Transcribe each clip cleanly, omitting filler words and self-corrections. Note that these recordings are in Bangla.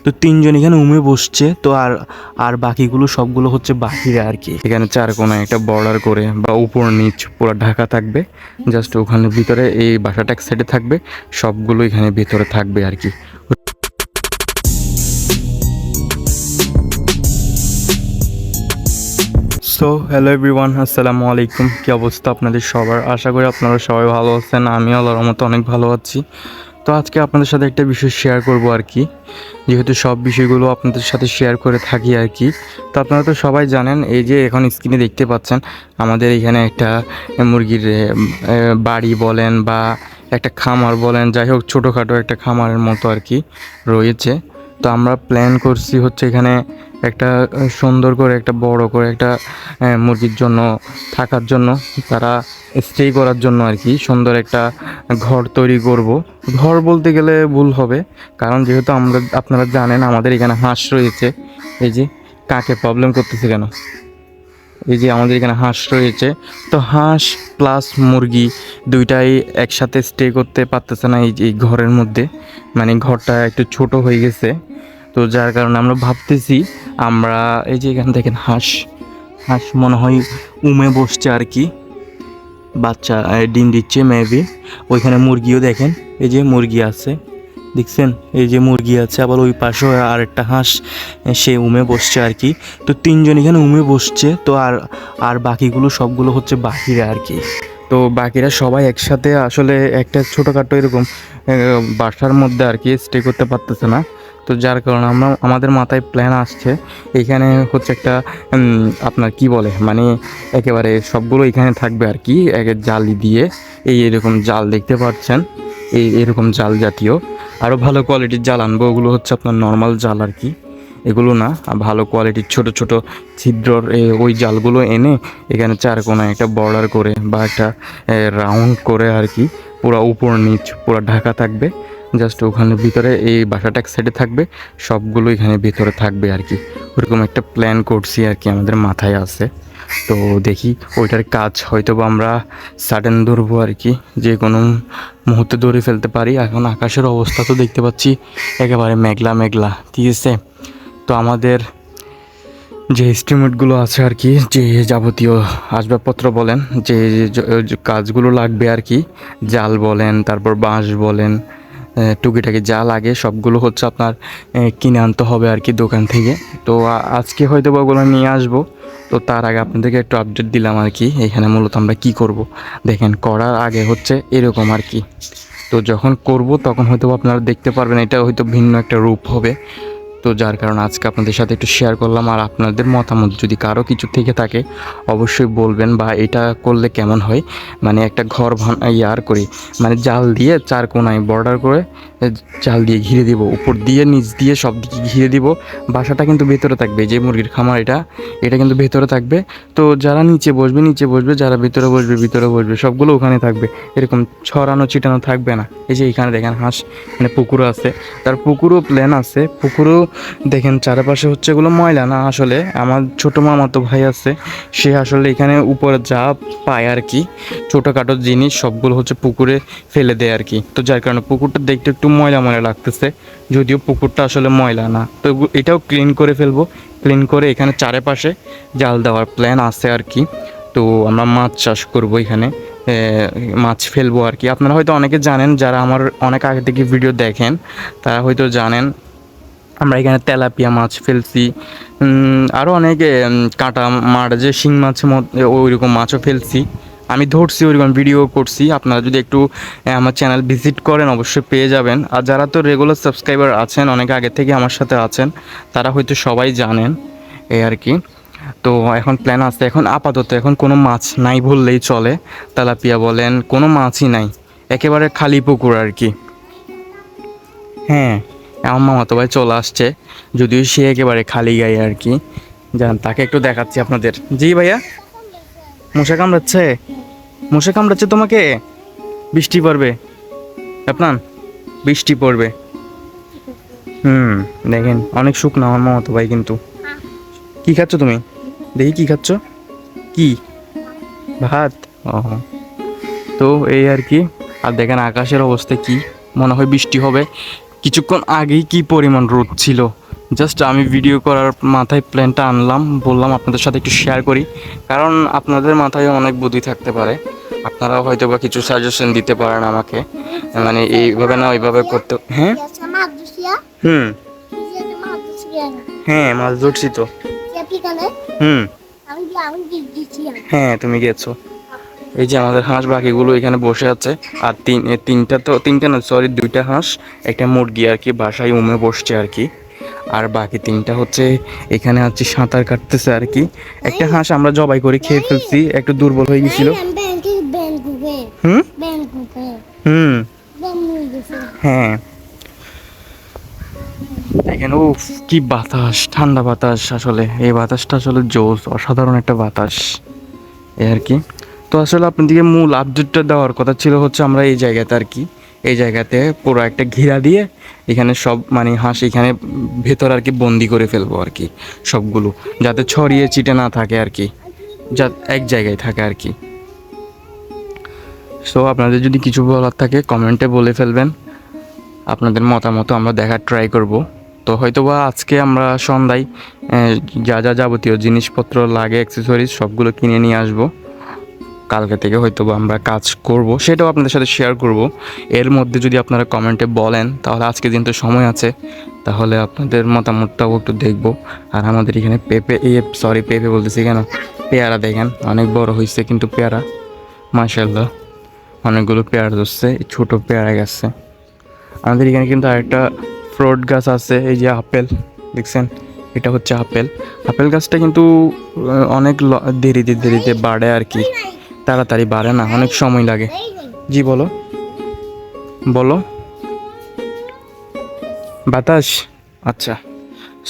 তো তিনজন এখানে উমে বসছে। তো আর আর বাকিগুলো সবগুলো হচ্ছে বাহিরে আর কি। এখানে চার কোনায় একটা বর্ডার করে বা উপর নিচ পুরো ঢাকা থাকবে। জাস্ট ওখানে ভিতরে এই বাসাটা এক সাইডে থাকবে, সবগুলো এখানে ভিতরে থাকবে আর কি। সো হ্যালো এভরিওয়ান, আসসালামু আলাইকুম। কী অবস্থা আপনাদের সবার? আশা করি আপনারা সবাই ভালো আছেন। আমি আল্লাহর রহমতে অনেক ভালো আছি। তো আজকে আপনাদের সাথে একটা বিষয় শেয়ার করব আর কি, যেহেতু সব বিষয়গুলো আপনাদের সাথে শেয়ার করে থাকি আর কি। তো আপনারা তো সবাই জানেন, এই যে এখন স্ক্রিনে দেখতে পাচ্ছেন আমাদের এখানে একটা মুরগির বাড়ি বলেন বা একটা খামার বলেন, যাই হোক ছোটোখাটো একটা খামারের মতো আর কি রয়েছে। তো আমরা প্ল্যান করছি হচ্ছে এখানে একটা সুন্দর করে একটা বড় করে একটা মুরগির জন্য থাকার জন্য, তারা স্টে করার জন্য আর কি সুন্দর একটা ঘর তৈরি করব। ঘর বলতে গেলে ভুল হবে, কারণ যেহেতু আপনারা জানেন আমাদের এখানে হাঁস রয়েছে। এই যে কাকে প্রবলেম করতেছে কেন? এই যে আমাদের এখানে হাঁস রয়েছে। তো হাঁস প্লাস মুরগি দুইটাই একসাথে স্টে করতে পারতেছে না এই ঘরের মধ্যে, মানে ঘরটা একটু ছোট হয়ে গেছে। তো যার কারণে আমরা ভাবতেছি আমরা এই যে এখানে দেখেন হাঁস হাঁস মনে হয় উমে বসছে আর কি, বাচ্চা ডিম দিচ্ছে মেবি। ওইখানে মুরগিও দেখেন, এই যে মুরগি আছে দেখছেন, এই যে মুরগি আছে। আবার ওই পাশেও আর একটা হাঁস সে উমে বসছে আর কি। তো তিনজন এখানে উমে বসছে। তো আর আর বাকিগুলো সবগুলো হচ্ছে বাহিরে আর কি। তো বাকিরা সবাই একসাথে আসলে একটা ছোটোখাটো এরকম বাসার মধ্যে আর কি স্টে করতে পারতেছে না। তো যার কারণে আমাদের মাথায় প্ল্যান আসছে এইখানে হচ্ছে একটা আপনার কি বলে মানে একেবারে সবগুলো এখানে থাকবে আর কি, জালি দিয়ে এরকম জাল দেখতে পাচ্ছেন, এরকম জাল জাতীয় আরও ভালো কোয়ালিটির জাল আনবো। ওগুলো হচ্ছে আপনার নর্মাল জাল আর কি, এগুলো না, ভালো কোয়ালিটির ছোট ছোট ছিদ্রর ওই জালগুলো এনে এখানে চার কোনায় একটা বর্ডার করে বা একটা রাউন্ড করে আর কি পুরো উপর নিচ পুরো ঢাকা থাকবে। জাস্ট ওখানে ভিতরে এই বাসাটা এক সাইডে থাকবে, সবগুলো এখানে ভিতরে থাকবে আর কি। ওরকম একটা প্ল্যান করছি আর কি, আমাদের মাথায় আছে। তো দেখি ওইটার কাজ হয়তো বা আমরা সাডেন ধরবো আর কি, যে কোনো মুহূর্তে ধরে ফেলতে পারি। এখন আকাশের অবস্থা তো দেখতে পাচ্ছি একেবারে মেঘলা মেঘলা, ঠিক আছে। তো আমাদের যে এস্টিমেটগুলো আছে আর কি, যে যাবতীয় আসবাবপত্র বলেন, যে কাজগুলো লাগবে আর কি, জাল বলেন, তারপর বাঁশ বলেন, টুকিটাকি যা লাগে সবগুলো হচ্ছে আপনার কিনে আনতে হবে আর কি দোকান থেকে। তো আজকে হয়তো বা ওগুলো নিয়ে আসবো। তো তার আগে আপনাদেরকে একটু আপডেট দিলাম আর কি, এখানে মূলত আমরা কি করব দেখেন। করার আগে হচ্ছে এরকম আর কি, তো যখন করব তখন হয়তো আপনারা দেখতে পারবেন এটা হয়তো ভিন্ন একটা রূপ হবে। তো যার কারণে আজকে আপনাদের সাথে একটু শেয়ার করলাম। আর আপনাদের মতামত যদি কারো কিছু থেকে থাকে অবশ্যই বলবেন, বা এটা করলে কেমন হয়, মানে একটা ঘর ইয়ার করি, মানে জাল দিয়ে চার কোনায় বর্ডার করে জাল দিয়ে ঘিরে দিব, উপর দিয়ে নিচ দিয়ে সব দিকে ঘিরে দিব। বাসাটা কিন্তু ভেতরে থাকবে, যে মুরগির খামার এটা কিন্তু ভেতরে থাকবে। তো যারা নিচে বসবে, যারা ভিতরে বসবে, সবগুলো ওখানে থাকবে। এরকম ছড়ানো ছিটানো থাকবে না। এই যে এখানে দেখেন হাঁস, মানে পুকুরও আছে, তার পুকুরও প্ল্যান আছে। পুকুরও দেখেন চারপাশে হচ্ছে এগুলো ময়লা না, আসলে আমার ছোটো মামাতো ভাই আছে, সে আসলে এখানে উপরে যা পায় আর কি ছোটোখাটো জিনিস সবগুলো হচ্ছে পুকুরে ফেলে দেয় আর কি। তো যার কারণে পুকুরটা দেখতে একটু ময়লা ময়লা লাগতেছে, যদিও পুকুরটা আসলে ময়লা না। তো এটাও ক্লিন করে ফেলবো, ক্লিন করে এখানে চারপাশে জাল দেওয়ার প্ল্যান আছে আর কি। তো আমরা মাছ চাষ করবো এখানে, মাছ ফেলবো আর কি। আপনারা হয়তো অনেকে জানেন, যারা আমার অনেক আগে থেকে ভিডিও দেখেন তারা হয়তো জানেন আমরা এখানে তেলাপিয়া মাছ ফেলছি, আরও অনেকে কাঁটা মাছ, যে শিং মাছের মধ্যে ওই রকম মাছও ফেলছি, আমি ধরছি, ওইরকম ভিডিও করছি। আপনারা যদি একটু আমার চ্যানেল ভিজিট করেন অবশ্যই পেয়ে যাবেন। আর যারা তো রেগুলার সাবস্ক্রাইবার আছেন, অনেক আগে থেকে আমার সাথে আছেন, তারা হয়তো সবাই জানেন এই আর কি। তো এখন প্ল্যান আছে, এখন আপাতত এখন কোনো মাছ নাই বললেই চলে। তেলাপিয়া বলেন, কোনো মাছই নাই, একেবারে খালি পুকুর আর কি। হ্যাঁ, আমার মামাতো ভাই চলে আসছে, যদিও সে একেবারে খালি গায়ে আর কি। যান তাকে একটু দেখাচ্ছি আপনাদের। জি ভাইয়া, মশা কামড়াচ্ছে তোমাকে? বৃষ্টি পড়বে আপনার, বৃষ্টি পড়বে। দেখেন অনেক শুকনো আমার মামাতো ভাই। কিন্তু কি খাচ্ছ তুমি? দেখি কি খাচ্ছ, কি ভাত? ও, তো এই আর কি। আর দেখেন আকাশের অবস্থা কি, মনে হয় বৃষ্টি হবে, কিছুক্ষণ আগেই কি পরিমাণ রোদ ছিল। জাস্ট আমি ভিডিও করার মাথায় প্ল্যানটা আনলাম, বললাম আপনাদের সাথে একটু শেয়ার করি, কারণ আপনাদের মাথায় অনেক বুদ্ধি থাকতে পারে, আপনারা হয়তো বা কিছু সাজেশন দিতে পারেন আমাকে, মানে এইভাবে না ওইভাবে করতে। হ্যাঁ হুম হ্যাঁ মাছ ধরছি তো। হুম হ্যাঁ তুমি গেছো। এই যে আমাদের হাঁস বাকিগুলো এখানে বসে আছে, আর তিনটা না সরি 2টা হাঁস একটা মুরগি আর কি বাসায় বসছে আর কি, আর বাকি 3টা হচ্ছে এখানে হচ্ছে সাঁতার কাটতেছে আর কি। একটা হাঁস আমরা জবাই করে খেয়ে ফেলছি, একটু দুর্বল হয়ে গেছিল। হুম হুম হ্যাঁ এখানে ও কি বাতাস, ঠান্ডা বাতাস, আসলে এই বাতাসটা আসলে জোস, অসাধারণ একটা বাতাস এই আর কি। তো আসলে আপনাদেরকে মূল আপডেটটা দেওয়ার কথা ছিল হচ্ছে আমরা এই জায়গাতে আর কি, এই জায়গাতে পুরো একটা ঘেরা দিয়ে এখানে সব মানে হাঁস এখানে ভেতর আর কি বন্দি করে ফেলবো আর কি সবগুলো, যাতে ছড়িয়ে ছিটে না থাকে আর কি, যা এক জায়গায় থাকে আর কি। সো আপনাদের যদি কিছু বলার থাকে কমেন্টে বলে ফেলবেন, আপনাদের মতামত আমরা দেখার ট্রাই করব। তো হয়তোবা আজকে আমরা সন্ধ্যায় যা যা যাবতীয় জিনিসপত্র লাগে অ্যাক্সেসরিজ সবগুলো কিনে নিয়ে আসবো। কালকে থেকে হয়তোবা আমরা কাজ করব, সেটাও আপনাদের সাথে শেয়ার করব। এর মধ্যে যদি আপনারা কমেন্টে বলেন তাহলে আজকে দিন তো সময় আছে, তাহলে আপনাদের মতামতটাও একটু দেখব। আর আমাদের এখানে পেঁপে বলতেছি কেন, পেয়ারা দেখেন অনেক বড় হয়েছে কিন্তু পেয়ারা, মাশাআল্লাহ অনেকগুলো পেয়ারা ধরছে, ছোটো পেয়ারা গাছে। আমাদের এখানে কিন্তু আরেকটা ফ্রুট গাছ আছে, এই যে আপেল দেখছেন, এটা হচ্ছে আপেল। আপেল গাছটা কিন্তু অনেক দেরিতে বাড়ে আর কি, তাড়াতাড়ি বাড়ে না, অনেক সময় লাগে। জি বলো বলো বাতাস। আচ্ছা,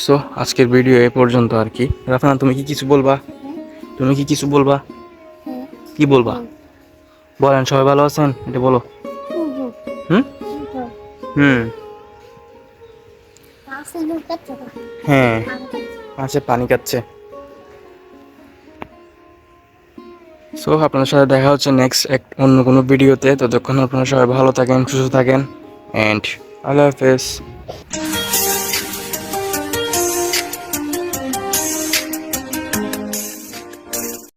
সো আজকের ভিডিও এ পর্যন্ত আর কি। রাফনা তুমি কি কিছু বলবা? তুমি কি কিছু বলবা? কি বলবা বলেন, সবাই ভালো আছেন এটা বলো। হুম হুম হ্যাঁ আচ্ছা পানি খাচ্ছে। সো আপনাদের সাথে দেখা হচ্ছে নেক্সট অন্য কোনো ভিডিওতে। ততক্ষণ আপনারা সবাই ভালো থাকেন, সুস্থ থাকেন, অ্যান্ড আল্লাহ হাফেজ।